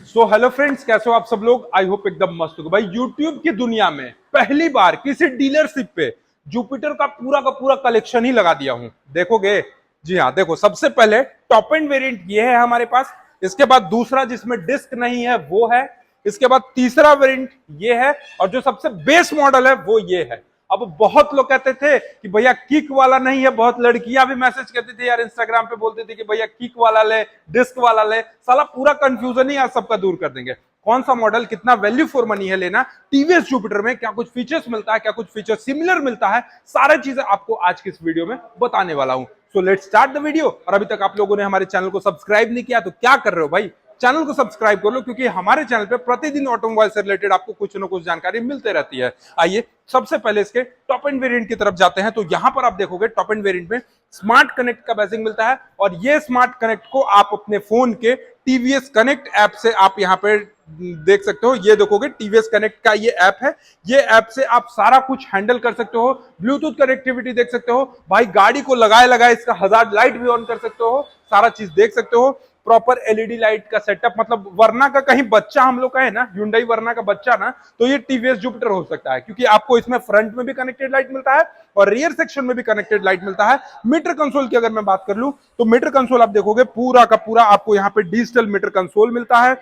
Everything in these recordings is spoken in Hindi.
सो हेलो फ्रेंड्स, कैसे हो आप सब लोग। आई होप एकदम मस्त हो भाई। यूट्यूब की दुनिया में पहली बार किसी डीलरशिप पे जुपिटर का पूरा कलेक्शन ही लगा दिया हूं। देखोगे? जी हाँ, देखो, सबसे पहले टॉप एंड वेरिएंट ये है हमारे पास। इसके बाद दूसरा जिसमें डिस्क नहीं है वो है। इसके बाद तीसरा वेरिएंट ये है और जो सबसे बेस मॉडल है वो ये है। अब बहुत लोग कहते थे कि भैया किक वाला नहीं है, बहुत लड़कियां भी मैसेज करती थी यार, इंस्टाग्राम पे बोलते थे कि भैया किक वाला ले, डिस्क वाला ले। साला पूरा कंफ्यूजन ही आज सबका दूर कर देंगे। कौन सा मॉडल, कितना वैल्यू फॉर मनी है लेना, टीवीएस जुपिटर में क्या कुछ फीचर्स मिलता है, क्या कुछ फीचर सिमिलर मिलता है, सारी चीजें आपको आज की इस वीडियो में बताने वाला हूं। So let's start the video. और अभी तक आप लोगों ने हमारे चैनल को सब्सक्राइब नहीं किया तो क्या कर रहे हो भाई, चैनल को सब्सक्राइब कर लो, क्योंकि हमारे चैनल पे प्रतिदिन ऑटोमोबाइल से रिलेटेड आपको कुछ ना कुछ जानकारी मिलते रहती है। आइए सबसे पहले इसके टॉप एंड वेरिएंट की तरफ जाते हैं। तो यहां पर आप देखोगे टॉप एंड वेरिएंट में स्मार्ट कनेक्ट का बेसिक मिलता है और ये स्मार्ट कनेक्ट को आप अपने फोन के टीवीएस कनेक्ट ऐप से आप यहां पे देख सकते हो। ये देखोगे टीवीएस कनेक्ट का ये ऐप है। ये ऐप से आप सारा कुछ हैंडल कर सकते हो। ब्लूटूथ कनेक्टिविटी देख सकते हो भाई, गाड़ी को लगाए लगाए इसका हजार्ड लाइट भी ऑन कर सकते हो, सारा चीज देख सकते हो। प्रॉपर एलईडी लाइट का सेटअप, मतलब वरना का कहीं बच्चा हम लोग का है ना, Hyundai वरना का बच्चा ना, तो ये टीवीएस जुपिटर हो सकता है, क्योंकि आपको इसमें फ्रंट में भी कनेक्टेड लाइट मिलता है और रियर सेक्शन में भी कनेक्टेड लाइट मिलता है। मीटर कंसोल की अगर मैं बात कर लूं तो मीटर कंसोल आप देखोगे पूरा का पूरा आपको यहाँ पे डिजिटल मीटर कंसोल मिलता है।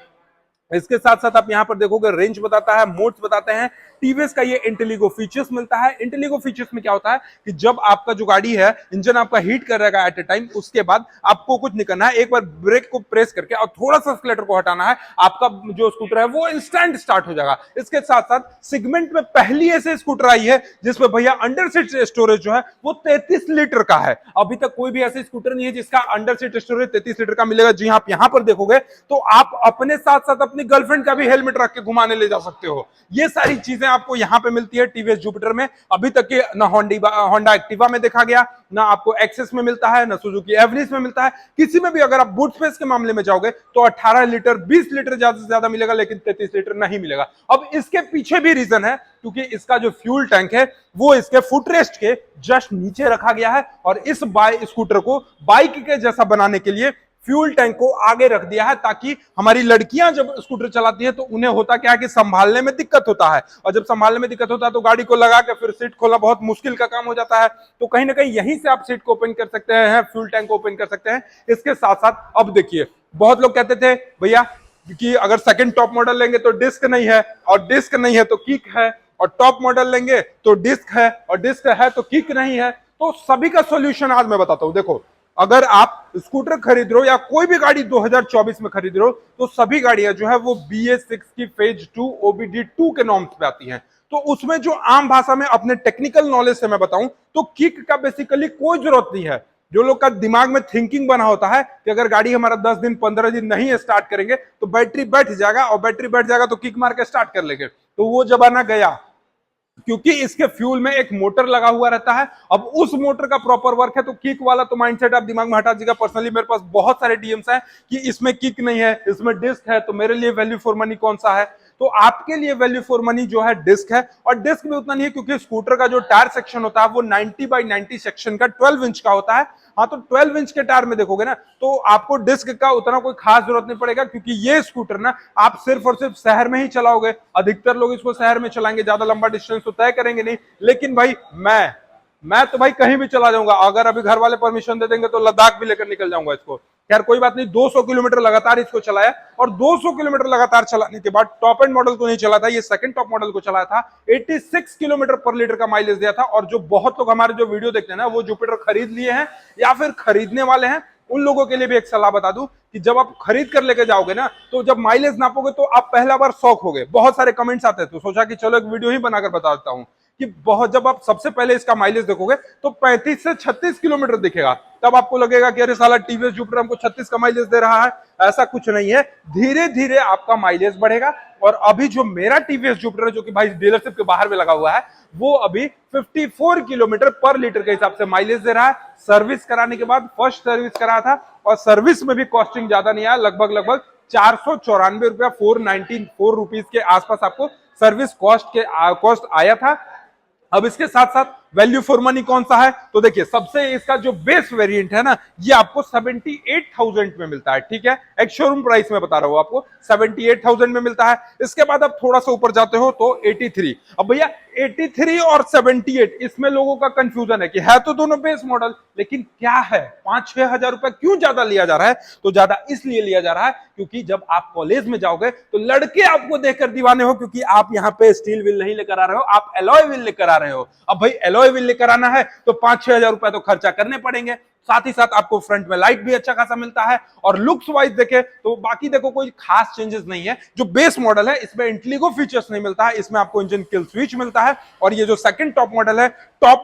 इसके साथ साथ आप यहां पर देखोगे रेंज बताता है, मोड्स बताते हैं। टीवीएस का ये इंटेलिगो फीचर्स मिलता है। इंटेलिगो फीचर्स में क्या होता है कि जब आपका जो गाड़ी है, इंजन आपका हीट कर रहेगा एट ए टाइम, उसके बाद आपको कुछ नहीं करना है, एक बार ब्रेक को प्रेस करके और थोड़ा सा एक्सीलरेटर को हटाना है, आपका जो स्कूटर है वो इंस्टेंट स्टार्ट हो जाएगा। इसके साथ साथ सेगमेंट में पहली ऐसे स्कूटर आई है जिसमें भैया अंडर सीट स्टोरेज जो है वो 33 लीटर का है। अभी तक कोई भी ऐसे स्कूटर नहीं है जिसका अंडर सीट स्टोरेज 33 लीटर का मिलेगा। जी हाँ, आप यहां पर देखोगे तो आप अपने साथ साथ अपनी गर्लफ्रेंड का भी हेलमेट रख के घुमाने ले जा सकते हो। ये सारी चीजें आपको यहां पे मिलती है टीवीएस जुपिटर में। अभी तक के ना होंडा एक्टिवा में देखा गया, ना आपको एक्सेस में मिलता है, ना सुजुकी एवरेज में मिलता है। किसी में भी अगर आप बूट स्पेस के मामले में जाओगे तो 18 लीटर 20 लीटर ज्यादा से ज्यादा मिलेगा, लेकिन 33 लीटर नहीं मिलेगा। अब इसके पीछे भी रीजन है, क्योंकि इसका जो फ्यूल टैंक है वो इसके फुटरेस्ट के जस्ट नीचे रखा गया है और इस स्कूटर को बाइक के जैसा बनाने के लिए फ्यूल टैंक को आगे रख दिया है, ताकि हमारी लड़कियां जब स्कूटर चलाती है तो उन्हें होता क्या है कि संभालने में दिक्कत होता है, और जब संभालने में दिक्कत होता है तो गाड़ी को लगा के फिर सीट खोलना बहुत मुश्किल का काम हो जाता है। तो कहीं ना कहीं यहीं से आप सीट को ओपन कर सकते हैं, फ्यूल टैंक को ओपन कर सकते हैं। इसके साथ साथ अब देखिए, बहुत लोग कहते थे भैया कि अगर सेकंड टॉप मॉडल लेंगे तो डिस्क नहीं है, और डिस्क नहीं है तो किक है, और टॉप मॉडल लेंगे तो डिस्क है, और डिस्क है तो किक नहीं है। तो सभी का सॉल्यूशन आज मैं बताता हूं। देखो, अगर आप स्कूटर खरीद रहे हो या कोई भी गाड़ी 2024 में खरीद रहे हो तो सभी गाड़ियां जो है वो BS6 की फेज 2 OBD2 के नॉर्म्स पे आती हैं। तो उसमें जो आम भाषा में अपने टेक्निकल नॉलेज से मैं बताऊं तो किक का बेसिकली कोई जरूरत नहीं है। जो लोग का दिमाग में थिंकिंग बना होता है कि अगर गाड़ी हमारा 10 दिन 15 दिन नहीं स्टार्ट करेंगे तो बैटरी बैठ जाएगा, और बैटरी बैठ जाएगा तो किक मार के स्टार्ट कर लेंगे, तो वो जमाना गया, क्योंकि इसके फ्यूल में एक मोटर लगा हुआ रहता है। अब उस मोटर का प्रॉपर वर्क है, तो किक वाला तो माइंडसेट आप दिमाग में हटा दीजिएगा। पर्सनली मेरे पास बहुत सारे डीएम्स हैं कि इसमें किक नहीं है, इसमें डिस्क है, तो मेरे लिए वैल्यू फॉर मनी कौन सा है? तो आपके लिए वैल्यू फॉर मनी जो है डिस्क है। और डिस्क भी उतना नहीं है, क्योंकि स्कूटर का जो टायर सेक्शन होता है वो 90/90 सेक्शन का 12 इंच का होता है। हाँ, तो 12 इंच के टायर में देखोगे ना तो आपको डिस्क का उतना कोई खास जरूरत नहीं पड़ेगा, क्योंकि ये स्कूटर ना आप सिर्फ और सिर्फ शहर में ही चलाओगे। अधिकतर लोग इसको शहर में चलाएंगे, ज्यादा लंबा डिस्टेंस तो तय करेंगे नहीं। लेकिन भाई मैं तो भाई कहीं भी चला जाऊंगा, अगर अभी घर वाले परमिशन दे देंगे तो लद्दाख भी लेकर निकल जाऊंगा इसको। खैर कोई बात नहीं, 200 किलोमीटर लगातार इसको चलाया, और 200 किलोमीटर लगातार चलाने के बाद टॉप एंड मॉडल को नहीं चला था, ये सेकंड टॉप मॉडल को चलाया था। 86 किलोमीटर पर लीटर का माइलेज दिया था। और जो बहुत लोग हमारे जो वीडियो देखते हैं ना, वो जुपिटर खरीद लिए हैं या फिर खरीदने वाले हैं, उन लोगों के लिए भी एक सलाह बता दूं कि जब आप खरीद कर लेके जाओगे ना, तो जब माइलेज नापोगे तो आप पहला बार शॉक होगे। बहुत सारे कमेंट्स आते हैं, तो सोचा कि चलो एक वीडियो ही बनाकर बता देता हूं कि बहुत जब आप सबसे पहले इसका माइलेज देखोगे तो 35 से 36 किलोमीटर दिखेगा, तब आपको लगेगा कि अरे साला टीवीएस जुपिटर हमको 36 का माइलेज दे रहा है। ऐसा कुछ नहीं है, धीरे धीरे आपका माइलेज बढ़ेगा। और अभी जो मेरा टीवीएस जुपिटर जो कि भाई डीलरशिप के बाहर में लगा हुआ है, वो अभी 54 किलोमीटर पर लीटर के हिसाब से माइलेज दे रहा है। सर्विस कराने के बाद, फर्स्ट सर्विस करा था, और सर्विस में भी कॉस्टिंग ज्यादा नहीं आया, लगभग 494 रुपया, 494 रुपीज के आसपास आपको सर्विस कॉस्ट आया था। अब इसके साथ साथ वैल्यू फॉर मनी कौन सा है, तो देखिए सबसे इसका जो बेस वेरिएंट है ना, ये आपको 78,000 में मिलता है, ठीक है, एक शोरूम प्राइस में बता रहा हूं आपको 78,000 में मिलता है। इसके बाद आप थोड़ा सा ऊपर जाते हो तो 83। अब भैया 83 और 78, इसमें लोगों का कंफ्यूजन है कि है तो दोनों बेस मॉडल, लेकिन क्या है 5-6 हजार रुपए क्यों ज्यादा लिया जा रहा है, तो ज्यादा इसलिए लिया जा रहा है क्योंकि जब आप कॉलेज में जाओगे तो लड़के आपको देखकर दीवाने हो, क्योंकि आप यहाँ पे स्टील व्हील नहीं लेकर आ रहे हो, आप एलॉय व्हील लेकर आ रहे हो। अब भाई एलॉय व्हील लेकर आना है तो 5-6 हजार रुपए तो खर्चा करने पड़ेंगे, साथ ही साथ आपको फ्रंट में लाइट भी अच्छा खासा मिलता है, और लुक्स वाइज देखे तो बाकी देखो कोई खास चेंजेस नहीं है। जो बेस मॉडल है इसमें इंटेलिगो फीचर्स नहीं मिलता है, इसमें आपको इंजन किल स्विच मिलता है, और ये जो सेकंड टॉप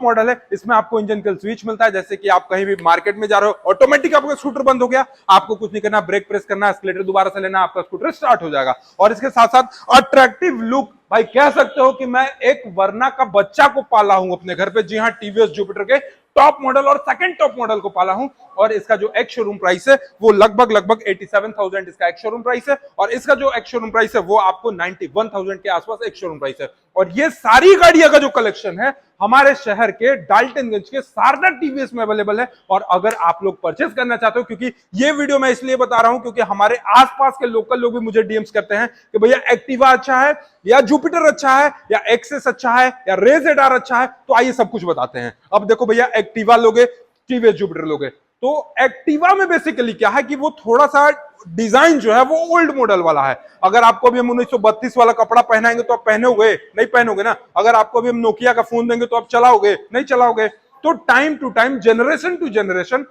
मॉडल है इसमें आपको इंजन किल स्विच मिलता है। जैसे कि आप कहीं भी मार्केट में जा रहे हो, ऑटोमेटिक आपका स्कूटर बंद हो गया, आपको कुछ नहीं करना, ब्रेक प्रेस करना, एस्केलेटर दोबारा से लेना, आपका स्कूटर स्टार्ट हो जाएगा। और इसके साथ साथ अट्रैक्टिव लुक, भाई कह सकते हो कि मैं एक वर्ना का बच्चा को पाला हूं अपने घर पे, जी हां, टीवीएस जुपिटर के टॉप मॉडल और सेकंड टॉप मॉडल को पाला हूं। और इसका जो एक्स शोरूम प्राइस है वो लगभग 87,000 इसका एक्स शोरूम प्राइस है, और इसका जो एक्स शोरूम प्राइस है वो आपको 91,000 के आसपास एक्स शोरूम प्राइस है। और ये सारी गाड़ियां का जो कलेक्शन है हमारे शहर के डाल्टनगंज के शारदा टीवीएस में अवेलेबल है। और अगर आप लोग परचेस करना चाहते हो, क्योंकि ये वीडियो मैं इसलिए बता रहा हूं क्योंकि हमारे आसपास के लोकल लोग भी मुझे डीएम्स करते हैं कि भैया एक्टिवा अच्छा है या जुपिटर अच्छा है या एक्सेस अच्छा है या रेज एडार अच्छा है, तो आइए सब कुछ बताते हैं। अब देखो भैया, एक्टिवा लोगे, टीवीएस जुपिटर लोगे, तो एक्टिवा में बेसिकली क्या है कि वो थोड़ा सा डिजाइन जो है वो ओल्ड मॉडल वाला है। अगर आपको अभी हम 1932 वाला कपड़ा पहनाएंगे तो आप पहनोगे नहीं, पहनोगे ना। अगर आपको अभी हम नोकिया का फोन देंगे तो आप चलाओगे नहीं, चलाओगे। तो time to time, generation to generation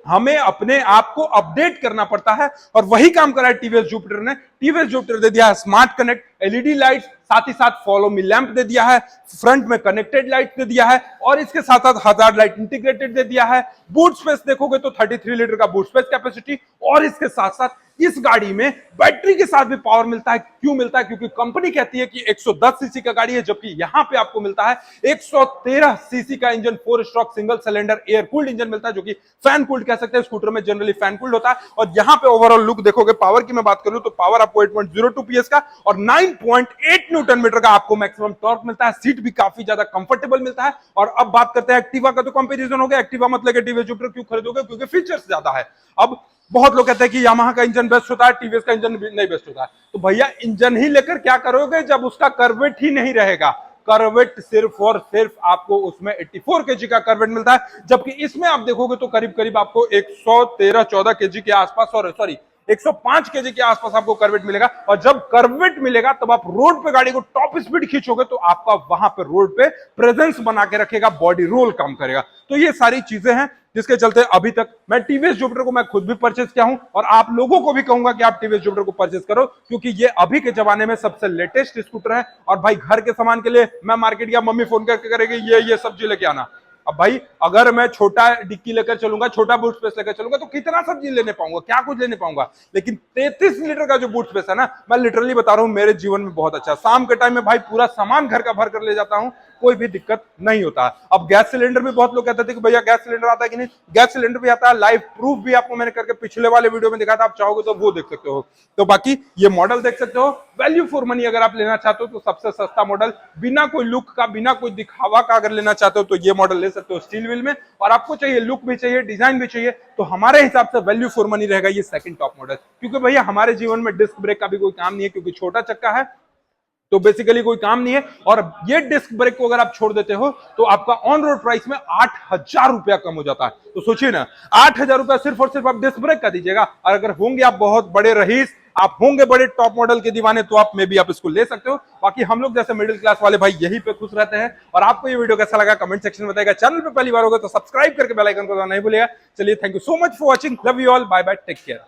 हमें अपने आप को अपडेट करना पड़ता है, और वही काम करा है टीवीएस जुपिटर ने। टीवीएस जुपिटर दे दिया है स्मार्ट कनेक्ट, एलईडी लाइट्स, साथ ही साथ फॉलो मी लैंप दे दिया है, फ्रंट में कनेक्टेड लाइट दे दिया है, और इसके साथ साथ हजार्ड लाइट इंटीग्रेटेड दे दिया है। बूट स्पेस देखोगे तो 33 लीटर का बूट स्पेस कैपेसिटी, और इसके साथ साथ इस गाड़ी में बैटरी के साथ भी पावर मिलता है। क्यों मिलता है? क्योंकि कंपनी कहती है कि 110 सीसी का गाड़ी है, जबकि यहां पे आपको मिलता है 113 सीसी का engine, 4 stroke single cylinder air cooled engine मिलता है, जो कि फैन कूल्ड कह सकते हैं। स्कूटर में जनरली फैन कूल्ड होता है। और यहां पे ओवरऑल लुक देखोगे, पावर की मैं बात करूं तो पावर आपको 8.02 पीएस का और 9.8 न्यूटन मीटर का आपको मैक्सिमम टॉर्क मिलता है। सीट भी काफी ज्यादा कंफर्टेबल मिलता है। और अब बात करते हैं एक्टिवा का, तो कंपैरिजन हो गया। एक्टिवा मत लेके टीवीएस जुपिटर क्यों खरीदोगे? क्योंकि फीचर्स ज्यादा है। अब बहुत लोग कहते हैं कि यामाहा का इंजन बेस्ट होता है, टीवीएस का इंजन नहीं बेस्ट होता है। तो भैया इंजन ही लेकर क्या करोगे जब उसका कर्वेट ही नहीं रहेगा? कर्वेट सिर्फ और सिर्फ आपको उसमें 84 केजी का कर्वेट मिलता है, जबकि इसमें आप देखोगे तो करीब करीब आपको 113-14 केजी के आसपास, सॉरी 105 केजी के आसपास आपको कर्वेट मिलेगा। और जब कर्वेट मिलेगा तब आप रोड पे गाड़ी को टॉप स्पीड खींचोगे तो आपका वहां पे रोड पे प्रेजेंस बना के रखेगा, बॉडी रोल काम करेगा। तो ये सारी चीजें हैं जिसके चलते अभी तक मैं टीवीएस जुपिटर को मैं खुद भी परचेस किया हूं, और आप लोगों को भी कहूंगा कि आप टीवीएस जुपिटर को परचेस करो, क्योंकि ये अभी के जमाने में सबसे लेटेस्ट स्कूटर है। और भाई घर के सामान के लिए मैं मार्केट गया, मम्मी फोन करके करेगी ये सब्जी लेके आना। अब भाई अगर मैं छोटा डिक्की लेकर चलूंगा, छोटा बूट स्पेस लेकर चलूंगा, तो कितना सब्जी लेने पाऊंगा, क्या कुछ लेने पाऊंगा। लेकिन 33 लीटर का जो बूट स्पेस है ना, मैं लिटरली बता रहा हूं मेरे जीवन में बहुत अच्छा। शाम के टाइम में भाई पूरा सामान घर का भर कर ले जाता हूं, कोई भी दिक्कत नहीं होता। अब गैस सिलेंडर भी बहुत लोग कहते थे कि भैया गैस सिलेंडर आता है कि नहीं, गैस सिलेंडर भी आता है। लाइव प्रूफ भी आपको मैंने करके पिछले वाले वीडियो में दिखाया था, आप चाहोगे तो वो देख सकते हो। तो बाकी ये मॉडल देख सकते हो, वैल्यू फॉर मनी अगर आप लेना चाहते हो तो सबसे सस्ता मॉडल, बिना कोई लुक का, बिना कोई दिखावा का अगर लेना चाहते हो तो ये मॉडल ले सकते हो स्टील व्हील में। और आपको चाहिए लुक भी चाहिए, डिजाइन भी चाहिए, तो हमारे हिसाब से वैल्यू फॉर मनी रहेगा ये सेकंड टॉप मॉडल। क्योंकि भैया हमारे जीवन में डिस्क ब्रेक का भी कोई काम नहीं है, क्योंकि छोटा चक्का है तो बेसिकली कोई काम नहीं है। और ये डिस्क ब्रेक को अगर आप छोड़ देते हो तो आपका ऑन रोड प्राइस में 8,000 रुपया कम हो जाता है। तो सोचिए ना, 8,000 रुपया सिर्फ और सिर्फ आप डिस्क ब्रेक का दीजिएगा। और अगर होंगे आप बहुत बड़े रईस, आप होंगे बड़े टॉप मॉडल के दीवाने, तो आप में भी आप इसको ले सकते हो। बाकी हम लोग जैसे मिडिल क्लास वाले भाई यहीं पे खुश रहते हैं। और आपको ये वीडियो कैसा लगा कमेंट सेक्शन में बताइएगा। चैनल पे पहली बार होगा तो सब्सक्राइब करके बेल आइकन को दबाना नहीं भूलिएगा। चलिए, thank you so much for watching, love you all, bye bye, take care.